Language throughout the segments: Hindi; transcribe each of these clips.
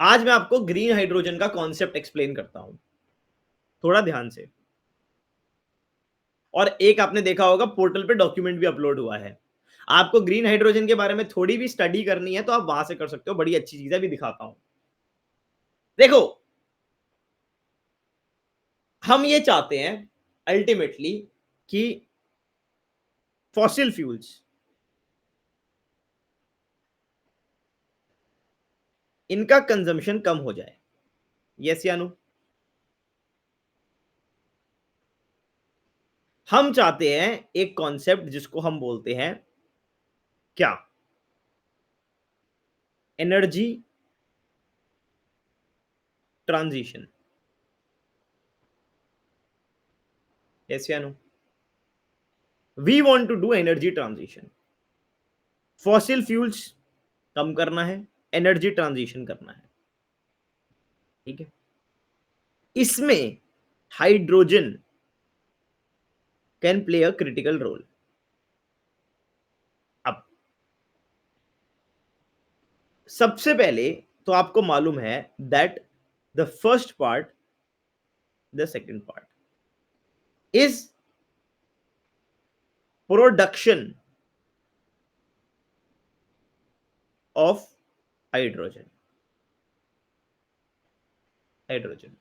आज मैं आपको ग्रीन हाइड्रोजन का कॉन्सेप्ट एक्सप्लेन करता हूं, थोड़ा ध्यान से। और एक आपने देखा होगा पोर्टल पे डॉक्यूमेंट भी अपलोड हुआ है। आपको ग्रीन हाइड्रोजन के बारे में थोड़ी भी स्टडी करनी है तो आप वहां से कर सकते हो, बड़ी अच्छी चीजें भी दिखाता हूं। देखो, हम ये चाहते हैं अल्टीमेटली कि फॉसिल फ्यूल्स इनका कंजम्पशन कम हो जाए। यस या नो? हम चाहते हैं एक कॉन्सेप्ट जिसको हम बोलते हैं क्या, एनर्जी ट्रांजिशन। यस या no? We want to do energy transition. Fossil fuels कम करना है, एनर्जी ट्रांजिशन करना है। ठीक है, इसमें hydrogen can play a critical role. अब सबसे पहले तो आपको मालूम है that the first part, the second part is production of hydrogen. Hydrogen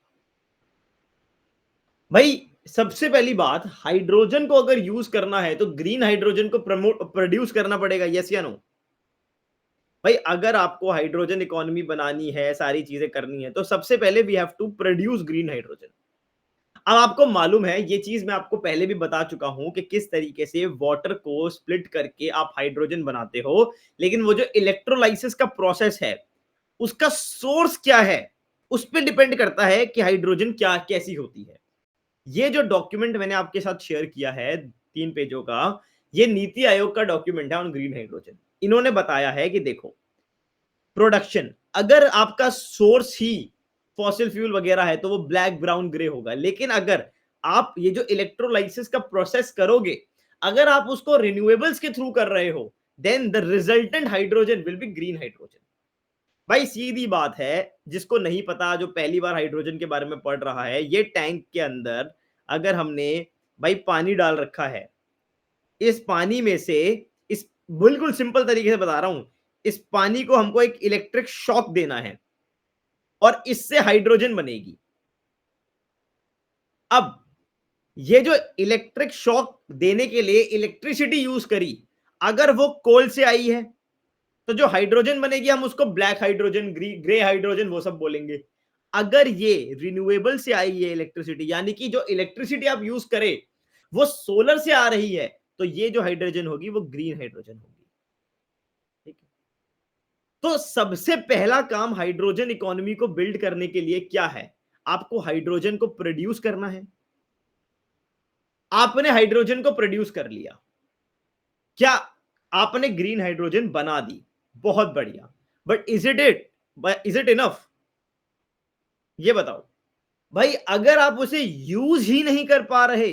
भाई, सबसे पहली बात, हाइड्रोजन को अगर यूज करना है तो ग्रीन हाइड्रोजन को प्रमोट प्रोड्यूस करना पड़ेगा। यस या नो? भाई, अगर आपको हाइड्रोजन इकोनॉमी बनानी है, सारी चीजें करनी है, तो सबसे पहले we have to produce green hydrogen. अब आपको मालूम है, ये चीज मैं आपको पहले भी बता चुका हूं कि किस तरीके से वाटर को स्प्लिट करके आप हाइड्रोजन बनाते हो, लेकिन वो जो इलेक्ट्रोलाइसिस का प्रोसेस है, उसका सोर्स क्या है, उस पर डिपेंड करता है कि हाइड्रोजन क्या कैसी होती है। ये जो डॉक्यूमेंट मैंने आपके साथ शेयर किया है 3 पेजों का, ये नीति आयोग का डॉक्यूमेंट है ऑन ग्रीन हाइड्रोजन। इन्होंने बताया है कि देखो, प्रोडक्शन, अगर आपका सोर्स ही फॉसिल फ्यूल वगैरह है तो वो ब्लैक ब्राउन ग्रे होगा, लेकिन अगर आप ये जो इलेक्ट्रोलाइसिस का प्रोसेस करोगे, अगर आप उसको रिन्यूएबल्स के थ्रू कर रहे हो, then the resultant hydrogen will be green hydrogen. भाई सीधी बात है, जिसको नहीं पता, जो पहली बार हाइड्रोजन के बारे में पढ़ रहा है, ये टैंक के अंदर अगर हमने भाई पानी डाल रखा है, इस पानी में से, इस बिल्कुल सिंपल तरीके से बता रहा हूं, इस पानी को हमको एक इलेक्ट्रिक शॉक देना है और इससे हाइड्रोजन बनेगी। अब ये जो इलेक्ट्रिक शॉक देने के लिए इलेक्ट्रिसिटी यूज करी, अगर वो कोल से आई है तो जो हाइड्रोजन बनेगी हम उसको ब्लैक हाइड्रोजन, ग्रे हाइड्रोजन, वो सब बोलेंगे। अगर ये रिन्यूएबल से आई है इलेक्ट्रिसिटी, यानी कि जो इलेक्ट्रिसिटी आप यूज करें वो सोलर से आ रही है, तो ये जो हाइड्रोजन होगी वो ग्रीन हाइड्रोजन होगी। ठीक है, तो सबसे पहला काम हाइड्रोजन इकोनॉमी को बिल्ड करने के लिए क्या है? आपको हाइड्रोजन को प्रोड्यूस करना है। आपने हाइड्रोजन को प्रोड्यूस कर लिया, क्या आपने ग्रीन हाइड्रोजन बना दी? बहुत बढ़िया, बट इज इट इनफ? ये बताओ भाई, अगर आप उसे यूज ही नहीं कर पा रहे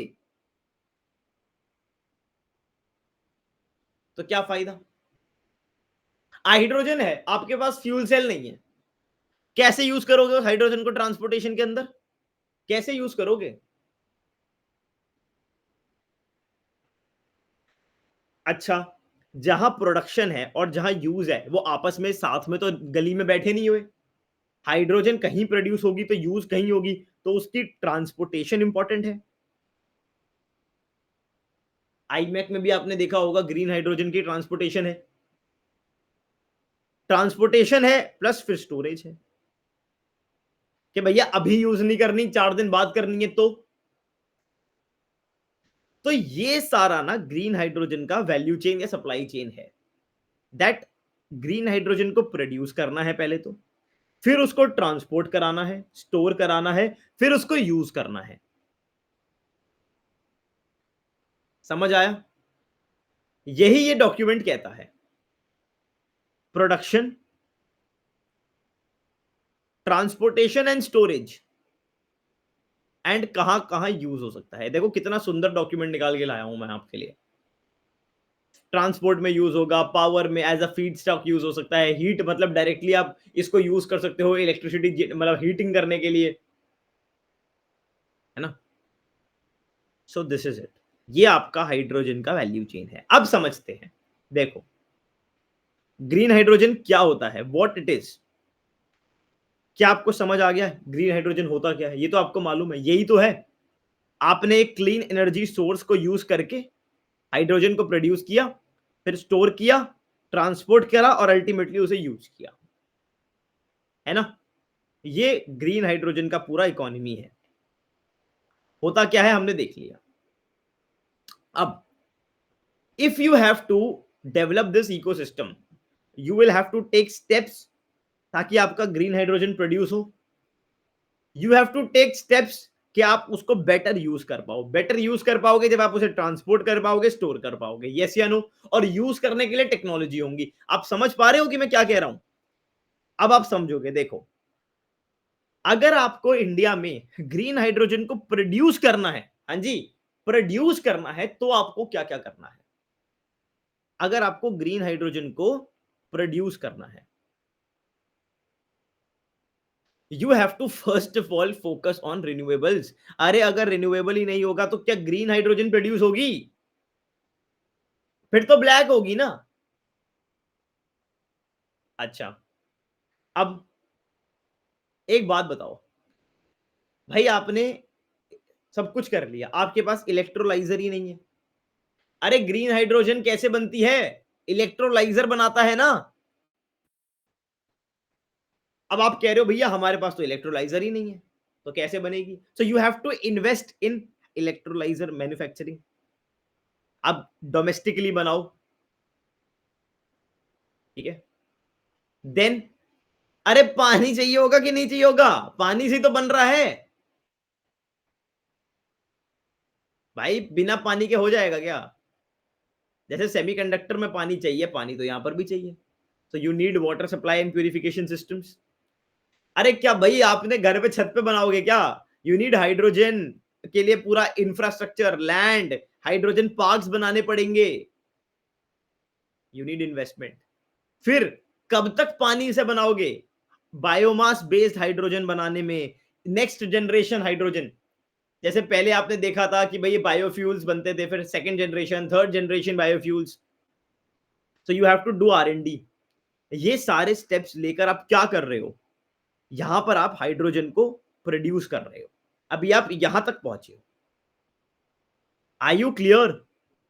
तो क्या फायदा? हाइड्रोजन है, आपके पास फ्यूल सेल नहीं है, कैसे यूज करोगे उस हाइड्रोजन को ट्रांसपोर्टेशन के अंदर? कैसे यूज करोगे? अच्छा, जहां प्रोडक्शन है और जहां यूज है, वो आपस में साथ में तो गली में बैठे नहीं हुए। हाइड्रोजन कहीं प्रोड्यूस होगी तो यूज कहीं होगी, तो उसकी ट्रांसपोर्टेशन इंपॉर्टेंट है। आईमैक में भी आपने देखा होगा ग्रीन हाइड्रोजन की ट्रांसपोर्टेशन है। ट्रांसपोर्टेशन है प्लस फिर स्टोरेज है, कि भैया अभी यूज नहीं करनी, 4 दिन बाद करनी है तो ये सारा ना ग्रीन हाइड्रोजन का वैल्यू चेन या सप्लाई चेन है। दैट ग्रीन हाइड्रोजन को प्रोड्यूस करना है पहले तो, फिर उसको ट्रांसपोर्ट कराना है, स्टोर कराना है, फिर उसको यूज करना है। समझ आया? यही ये डॉक्यूमेंट कहता है, production, transportation and storage, and कहां कहां यूज हो सकता है। देखो कितना सुंदर डॉक्यूमेंट निकाल के लाया हूं मैं आपके लिए। ट्रांसपोर्ट में यूज होगा, पावर में as a feed stock use हो सकता है, हीट मतलब डायरेक्टली आप इसको यूज कर सकते हो इलेक्ट्रिसिटी मतलब हीटिंग करने के लिए, है ना? So this is it. ये आपका हाइड्रोजन का वैल्यू चेन है। अब समझते हैं। देखो, ग्रीन हाइड्रोजन क्या होता है, व्हाट इट इज। क्या आपको समझ आ गया ग्रीन हाइड्रोजन होता क्या है? ये तो आपको मालूम है, यही तो है। आपने एक क्लीन एनर्जी सोर्स को यूज करके हाइड्रोजन को प्रोड्यूस किया, फिर स्टोर किया, ट्रांसपोर्ट करा और अल्टीमेटली उसे यूज किया, है ना? ये ग्रीन हाइड्रोजन का पूरा इकोनॉमी है। होता क्या है हमने देख लिया। अब if you have to develop this ecosystem, you will have to take steps ताकि आपका ग्रीन हाइड्रोजन प्रोड्यूस हो। You have to take steps कि आप उसको बेटर यूज कर पाओ। बेटर यूज कर पाओगे जब आप उसे ट्रांसपोर्ट कर पाओगे, स्टोर कर पाओगे, यस या नो? और यूज करने के लिए टेक्नोलॉजी होंगी। आप समझ पा रहे हो कि मैं क्या कह रहा हूं? अब आप समझोगे। देखो, अगर आपको इंडिया में ग्रीन हाइड्रोजन को प्रोड्यूस करना है, हाँ जी, प्रोड्यूस करना है, तो आपको क्या क्या करना है? अगर आपको ग्रीन हाइड्रोजन को प्रोड्यूस करना है, you have to first of all focus on renewables. अरे अगर रिन्यूएबल ही नहीं होगा तो क्या ग्रीन हाइड्रोजन प्रोड्यूस होगी? फिर तो ब्लैक होगी ना। अच्छा, अब एक बात बताओ भाई, आपने सब कुछ कर लिया, आपके पास इलेक्ट्रोलाइजर ही नहीं है। अरे ग्रीन हाइड्रोजन कैसे बनती है? इलेक्ट्रोलाइजर बनाता है ना। अब आप कह रहे हो भैया हमारे पास तो इलेक्ट्रोलाइजर ही नहीं है, तो कैसे बनेगी? So you have to invest in electrolyser manufacturing. अब डोमेस्टिकली बनाओ, ठीक है? देन, अरे पानी चाहिए होगा कि नहीं चाहिए होगा? पानी से तो बन रहा है भाई, बिना पानी के हो जाएगा क्या? जैसे सेमीकंडक्टर में पानी चाहिए, पानी तो यहां पर भी चाहिए। तो you need water supply and purification systems. अरे क्या भाई आपने घर पे छत पे बनाओगे क्या? यू नीड हाइड्रोजन के लिए पूरा इंफ्रास्ट्रक्चर, लैंड, हाइड्रोजन पार्क्स बनाने पड़ेंगे। You need investment. फिर कब तक पानी से बनाओगे? बायोमास बेस्ड हाइड्रोजन बनाने में, नेक्स्ट जनरेशन हाइड्रोजन। जैसे पहले आपने देखा था कि भाई बायोफ्यूल्स बनते थे, फिर second generation, third generation biofuels. So you have to do R&D। ये सारे स्टेप्स लेकर आप क्या कर रहे हो? यहां पर आप हाइड्रोजन को प्रोड्यूस कर रहे हो। अभी आप यहां तक पहुंचे हो। आई यू क्लियर?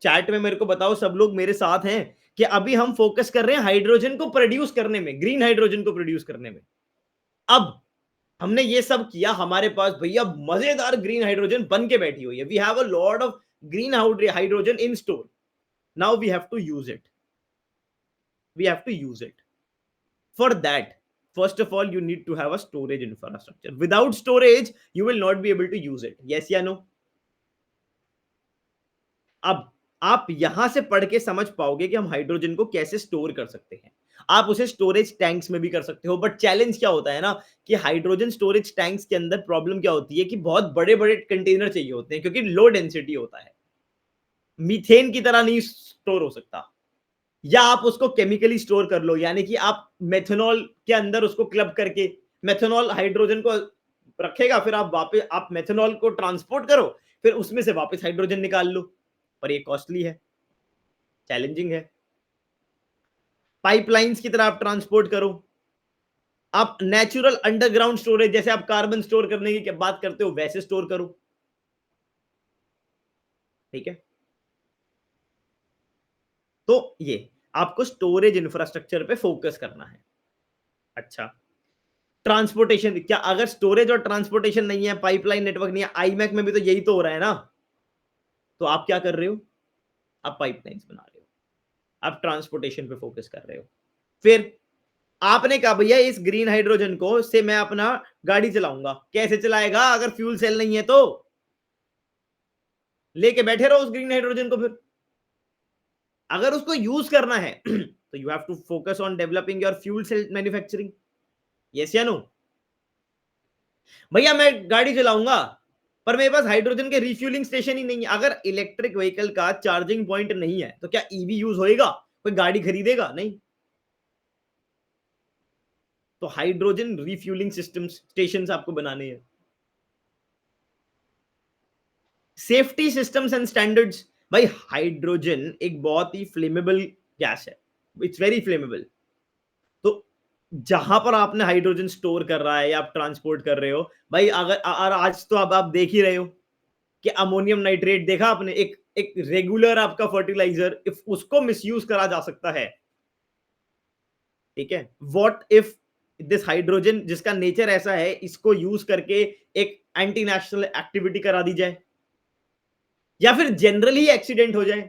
चैट में मेरे को बताओ, सब लोग मेरे साथ हैं कि अभी हम फोकस कर रहे हैं हाइड्रोजन को प्रोड्यूस करने में, ग्रीन हाइड्रोजन को प्रोड्यूस करने में। अब हमने ये सब किया, हमारे पास भैया मजेदार ग्रीन हाइड्रोजन बन के बैठी हुई है। We have a lot of green hydrogen in store. Now we have to use it. We have to use it. For that, first of all, you need to have a storage infrastructure. Without storage, you will not be able to use it. Yes या no? अब आप यहां से पढ़ के समझ पाओगे कि हम हाइड्रोजन को कैसे स्टोर कर सकते हैं। आप उसे स्टोरेज टैंक्स में भी कर सकते हो, बट चैलेंज क्या होता है ना कि हाइड्रोजन स्टोरेज टैंक्स के अंदर प्रॉब्लम क्या होती है कि बहुत बड़े बड़े कंटेनर चाहिए होते हैं, क्योंकि लो डेंसिटी होता है, मीथेन की तरह नहीं स्टोर हो सकता। या आप उसको केमिकली स्टोर कर लो, यानी कि आप मेथनॉल के अंदर उसको क्लब करके, मेथनॉल हाइड्रोजन को रखेगा, फिर आप वापस आप मेथनॉल को ट्रांसपोर्ट करो, फिर उसमें से वापस हाइड्रोजन निकाल लो। पर ये कॉस्टली है, चैलेंजिंग है। पाइपलाइंस की तरह आप ट्रांसपोर्ट करो। आप नेचुरल अंडरग्राउंड स्टोरेज, जैसे आप कार्बन स्टोर करने की बात करते हो, वैसे स्टोर करो। ठीक है, तो ये आपको स्टोरेज इंफ्रास्ट्रक्चर पे फोकस करना है। अच्छा, ट्रांसपोर्टेशन, क्या अगर स्टोरेज और ट्रांसपोर्टेशन नहीं है, पाइपलाइन नेटवर्क नहीं है, आईमैक में भी तो यही तो हो रहा है ना। तो आप क्या कर रहे हो? आप पाइपलाइंस बना रहे हो, आप ट्रांसपोर्टेशन पे फोकस कर रहे हो। फिर आपने कहा भैया इस ग्रीन हाइड्रोजन को से मैं अपना गाड़ी चलाऊंगा। कैसे चलाएगा अगर फ्यूल सेल नहीं है? तो लेके बैठे रहो उस ग्रीन हाइड्रोजन को। फिर अगर उसको यूज करना है तो you have to focus on developing your fuel cell manufacturing. Yes या नो? भैया मैं गाड़ी चलाऊंगा, पर मेरे पास हाइड्रोजन के रिफ्यूलिंग स्टेशन ही नहीं है। अगर इलेक्ट्रिक व्हीकल का चार्जिंग पॉइंट नहीं है तो क्या ईवी यूज होएगा? कोई गाड़ी खरीदेगा? नहीं। तो हाइड्रोजन रिफ्यूलिंग सिस्टम्स स्टेशंस आपको बनाने हैं। Safety systems and standards. भाई हाइड्रोजन एक बहुत ही फ्लेमेबल गैस है, इट्स वेरी फ्लेमेबल। तो जहां पर आपने हाइड्रोजन स्टोर कर रहा है या आप ट्रांसपोर्ट कर रहे हो, भाई अगर आज तो अब आप देख ही रहे हो कि अमोनियम नाइट्रेट देखा आपने, एक एक रेगुलर आपका फर्टिलाइजर, इफ उसको मिसयूज करा जा सकता है, ठीक है, व्हाट इफ दिस हाइड्रोजन जिसका नेचर ऐसा है, इसको यूज करके एक एंटी नेशनल एक्टिविटी करा दी जाए या फिर जनरली एक्सीडेंट हो जाए,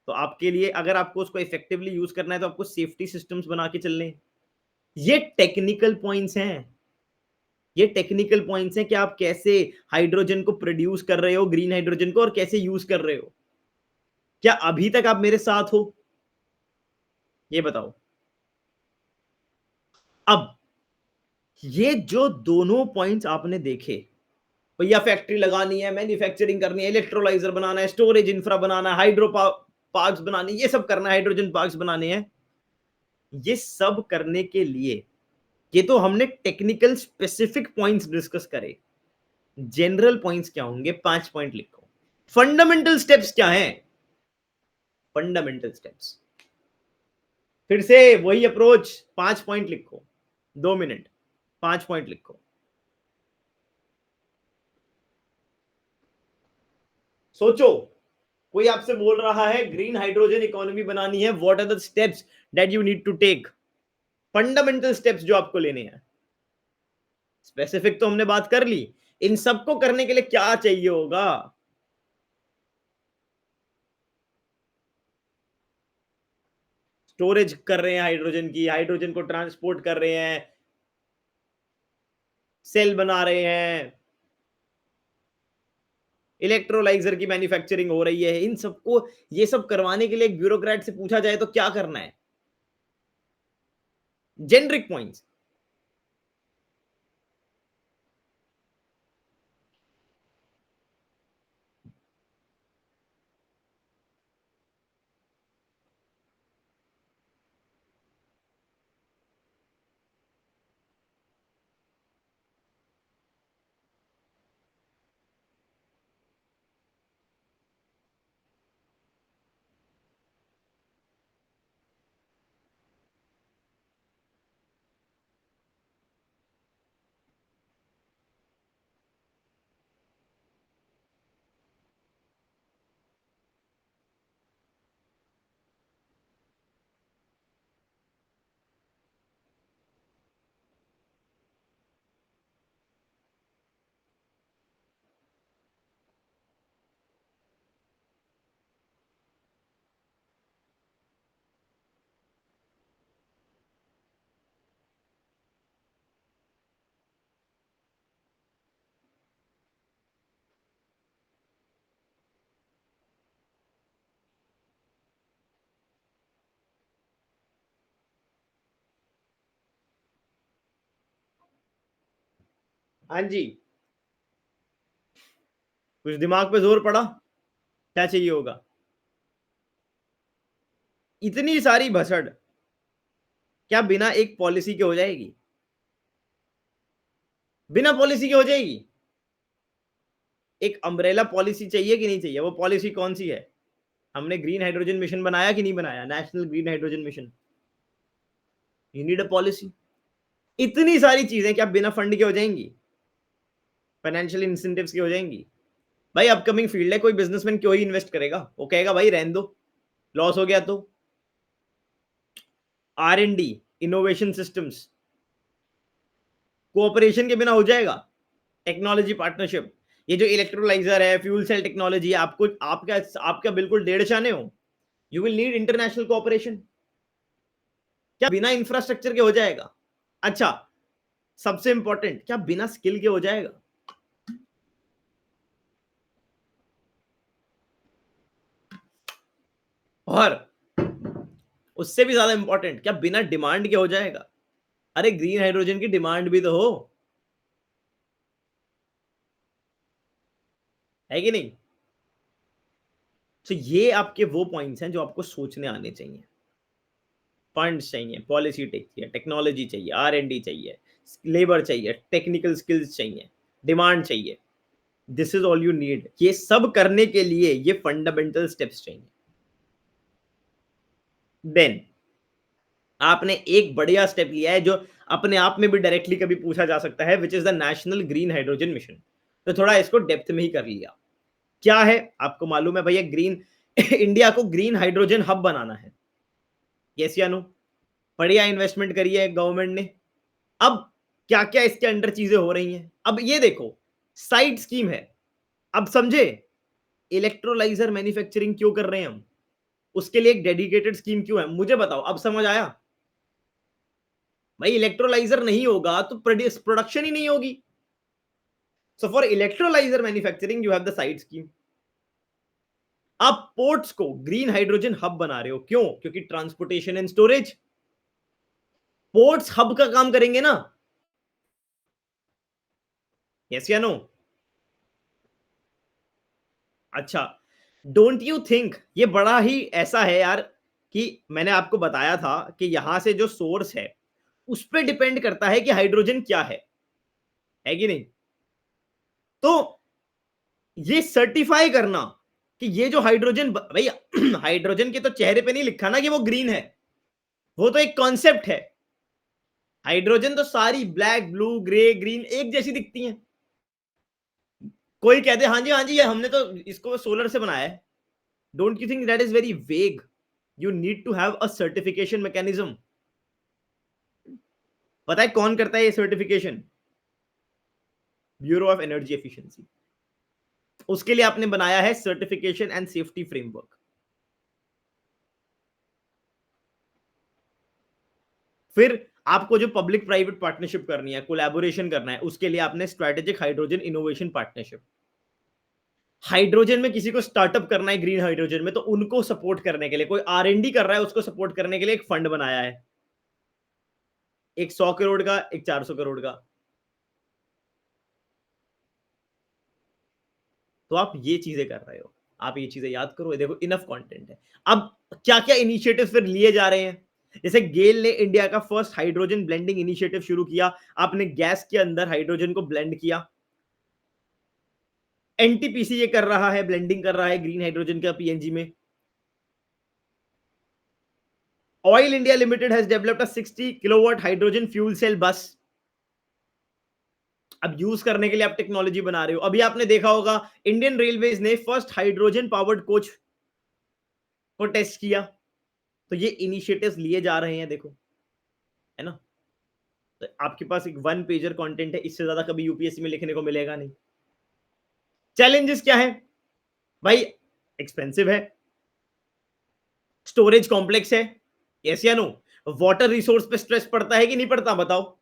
तो आपके लिए अगर आपको उसको इफेक्टिवली यूज करना है तो आपको सेफ्टी सिस्टम्स बना के चलने हैं। ये टेक्निकल पॉइंट्स हैं। ये टेक्निकल पॉइंट्स हैं कि आप कैसे हाइड्रोजन को प्रोड्यूस कर रहे हो, ग्रीन हाइड्रोजन को, और कैसे यूज कर रहे हो। क्या अभी तक आप मेरे साथ हो? ये बताओ। अब ये जो दोनों पॉइंट्स आपने देखे, भैया फैक्ट्री लगानी है, मैन्युफैक्चरिंग करनी है, इलेक्ट्रोलाइजर बनाना है, स्टोरेज इंफ्रा बनाना है, हाइड्रो पार्क्स बनाने, ये सब करना है, हाइड्रोजन पार्क्स बनाने हैं। ये सब करने के लिए, ये तो हमने टेक्निकल स्पेसिफिक पॉइंट्स डिस्कस करे। जनरल पॉइंट्स क्या होंगे? 5 पॉइंट लिखो। फंडामेंटल स्टेप्स क्या हैं? फंडामेंटल स्टेप्स, फिर से वही अप्रोच, 5 पॉइंट लिखो, 2 मिनट, 5 पॉइंट लिखो। सोचो, कोई आपसे बोल रहा है ग्रीन हाइड्रोजन इकोनॉमी बनानी है, what are the steps that you need to take? Fundamental steps जो आपको लेने हैं। स्पेसिफिक तो हमने बात कर ली, इन सबको करने के लिए क्या चाहिए होगा? स्टोरेज कर रहे हैं हाइड्रोजन की, हाइड्रोजन को ट्रांसपोर्ट कर रहे हैं, सेल बना रहे हैं, इलेक्ट्रोलाइजर की मैन्युफैक्चरिंग हो रही है। इन सबको, ये सब करवाने के लिए एक ब्यूरोक्रेट से पूछा जाए तो क्या करना है? Generic points. हाँ जी, कुछ दिमाग पे जोर पड़ा? क्या चाहिए होगा? इतनी सारी भसड़ क्या बिना एक पॉलिसी के हो जाएगी? बिना पॉलिसी के हो जाएगी? एक अम्ब्रेला पॉलिसी चाहिए कि नहीं चाहिए? वो पॉलिसी कौन सी है? हमने ग्रीन हाइड्रोजन मिशन बनाया कि नहीं बनाया? National green hydrogen mission. You need a policy. इतनी सारी चीजें क्या बिना फंड के हो जाएंगी? फाइनेंशियल इंसेंटिव्स की हो जाएंगी? भाई अपकमिंग फील्ड है, कोई बिजनेसमैन क्यों ही इन्वेस्ट करेगा? वो कहेगा भाई रहने दो, लॉस हो गया तो। R&D, इनोवेशन सिस्टम्स, कोऑपरेशन के बिना हो जाएगा? टेक्नोलॉजी पार्टनरशिप, ये जो इलेक्ट्रोलाइजर है, फ्यूल सेल टेक्नोलॉजी है, आपको आपका आपका बिल्कुल डेढ़ शाने हो, you will need international cooperation. क्या बिना इंफ्रास्ट्रक्चर के हो जाएगा? अच्छा, सबसे इंपॉर्टेंट, क्या बिना स्किल के हो जाएगा? और उससे भी ज्यादा इंपॉर्टेंट, क्या बिना डिमांड के हो जाएगा? अरे ग्रीन हाइड्रोजन की डिमांड भी तो हो। है कि नहीं? तो ये आपके वो पॉइंट्स हैं जो आपको सोचने आने चाहिए। फंड्स चाहिए, पॉलिसी चाहिए, टेक्नोलॉजी चाहिए, R&D चाहिए, लेबर चाहिए, टेक्निकल स्किल्स चाहिए, डिमांड चाहिए। This is all you need. ये सब करने के लिए ये फंडामेंटल स्टेप्स चाहिए। देन आपने एक बढ़िया स्टेप लिया है जो अपने आप में भी डायरेक्टली कभी पूछा जा सकता है, which is the national green hydrogen mission. तो थोड़ा इसको डेप्थ में ही कर लिया। क्या है आपको मालूम है भैया? ग्रीन इंडिया को ग्रीन हाइड्रोजन हब बनाना है। यस या नो? बढ़िया इन्वेस्टमेंट करी है गवर्नमेंट ने। अब क्या क्या इसके अंडर चीजें हो रही हैं, अब ये देखो। साइड स्कीम है। अब समझे इलेक्ट्रोलाइजर मैन्युफैक्चरिंग क्यों कर रहे हैं हम? उसके लिए एक डेडिकेटेड स्कीम क्यों है, मुझे बताओ। अब समझ आया? भाई इलेक्ट्रोलाइजर नहीं होगा तो प्रोडक्शन ही नहीं होगी। So for electrolyser manufacturing you have the side scheme. आप पोर्ट्स को ग्रीन हाइड्रोजन हब बना रहे हो, क्यों? क्योंकि transportation and storage. Ports hub का काम करेंगे ना? यस या नो? अच्छा, डोंट यू थिंक ये बड़ा ही ऐसा है यार कि मैंने आपको बताया था कि यहां से जो सोर्स है उस पर डिपेंड करता है कि हाइड्रोजन क्या है कि नहीं? तो ये सर्टिफाई करना कि ये जो हाइड्रोजन भैया हाइड्रोजन के तो चेहरे पे नहीं लिखा ना कि वो ग्रीन है। वो तो एक कॉन्सेप्ट है। हाइड्रोजन तो सारी ब्लैक, ब्लू, ग्रे, ग्रीन एक जैसी दिखती हैं। कोई कहते हाँ जी हाँ जी, ये हमने तो इसको सोलर से बनाया है। Don't you think that is very vague? You need to have a certification mechanism. पता है कौन करता है ये certification? Bureau of energy efficiency. उसके लिए आपने बनाया है सर्टिफिकेशन एंड सेफ्टी फ्रेमवर्क। फिर आपको जो पब्लिक प्राइवेट पार्टनरशिप करनी है, कोलैबोरेशन करना है, उसके लिए आपने strategic hydrogen innovation partnership. Hydrogen में किसी को स्टार्टअप करना है ग्रीन हाइड्रोजन में, तो उनको सपोर्ट करने के लिए कोई R&D कर रहा है, उसको सपोर्ट करने के लिए एक फंड बनाया है। एक 100 करोड़ का, एक 400 करोड़ का। तो आप ये चीजें कर रहे हो, आप ये चीजें याद करो। ये देखो इनफ कंटेंट है। अब क्या क्या इनिशिएटिव फिर लिए जा रहे हैं? जैसे गेल ने इंडिया का फर्स्ट हाइड्रोजन ब्लेंडिंग इनिशिएटिव शुरू किया। आपने गैस के अंदर हाइड्रोजन को ब्लेंड किया। एनटीपीसी ये कर रहा है, ब्लेंडिंग कर रहा है ग्रीन हाइड्रोजन का पीएनजी में। Oil India Limited has developed a 60 kilowatt hydrogen fuel cell bus. अब यूज करने के लिए आप टेक्नोलॉजी बना रहे हो। अभी आपने देखा होगा इंडियन रेलवेज ने फर्स्ट हाइड्रोजन पावर्ड कोच को टेस्ट किया। तो ये इनिशिएटिव्स लिए जा रहे हैं, देखो, है ना? तो आपके पास एक वन पेजर कंटेंट है, इससे ज्यादा कभी यूपीएससी में लिखने को मिलेगा नहीं। चैलेंजेस क्या है भाई? एक्सपेंसिव है, स्टोरेज कॉम्प्लेक्स है, यस या नो? वाटर रिसोर्स पे स्ट्रेस पड़ता है कि नहीं पड़ता, बताओ?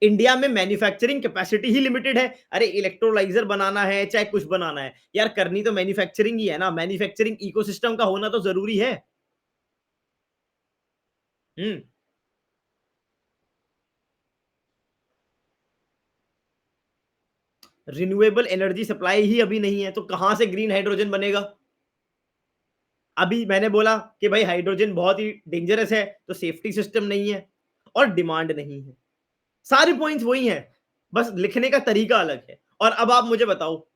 इंडिया में मैन्युफैक्चरिंग कैपेसिटी ही लिमिटेड है। अरे इलेक्ट्रोलाइजर बनाना है चाहे कुछ बनाना है यार, करनी तो मैन्युफैक्चरिंग ही है ना। मैन्युफैक्चरिंग इकोसिस्टम का होना तो जरूरी है। हम्म। रिन्यूएबल एनर्जी सप्लाई ही अभी नहीं है, तो कहां से ग्रीन हाइड्रोजन बनेगा? अभी मैंने बोला कि भाई हाइड्रोजन बहुत ही डेंजरस है, तो सेफ्टी सिस्टम नहीं है और डिमांड नहीं है। सारे पॉइंट्स वही हैं, बस लिखने का तरीका अलग है। और अब आप मुझे बताओ,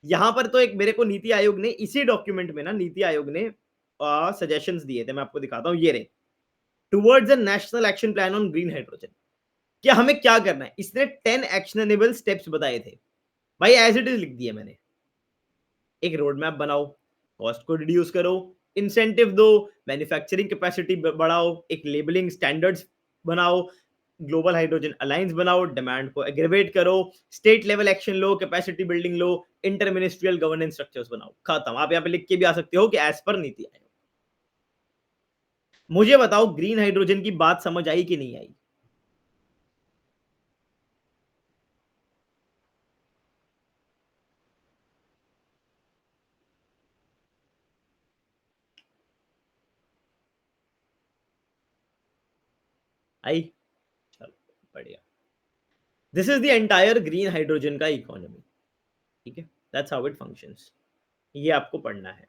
यहां पर तो एक मेरे को नीति आयोग ने इसी डॉक्यूमेंट में ना, नीति आयोग ने सजेशंस दिए थे, मैं आपको दिखाता हूं, ये रहे। Towards a national action plan on green hydrogen. क्या हमें क्या करना है? इसने 10 एक्शनेबल स्टेप्स बताए थे। भाई एज इट इज लिख दिया मैंने। एक रोड मैप बनाओ, कॉस्ट को रिड्यूस करो, इंसेंटिव दो, मैन्युफैक्चरिंग कैपेसिटी बढ़ाओ, एक लेबलिंग स्टैंडर्ड्स बनाओ, ग्लोबल हाइड्रोजन अलायंस बनाओ, डिमांड को एग्रीवेट करो, स्टेट लेवल एक्शन लो, कैपेसिटी बिल्डिंग लो, इंटर मिनिस्ट्रियल गवर्नेंस स्ट्रक्चर्स बनाओ। खत्म। आप यहाँ पे लिख के भी आ सकते हो कि एज पर नीति आयोग। मुझे बताओ ग्रीन हाइड्रोजन की बात समझ आई कि नहीं आई? आई? चलो, बढ़िया। This is the entire green hydrogen का इकोनॉमी। ठीक है? That's how it functions. ये आपको पढ़ना है।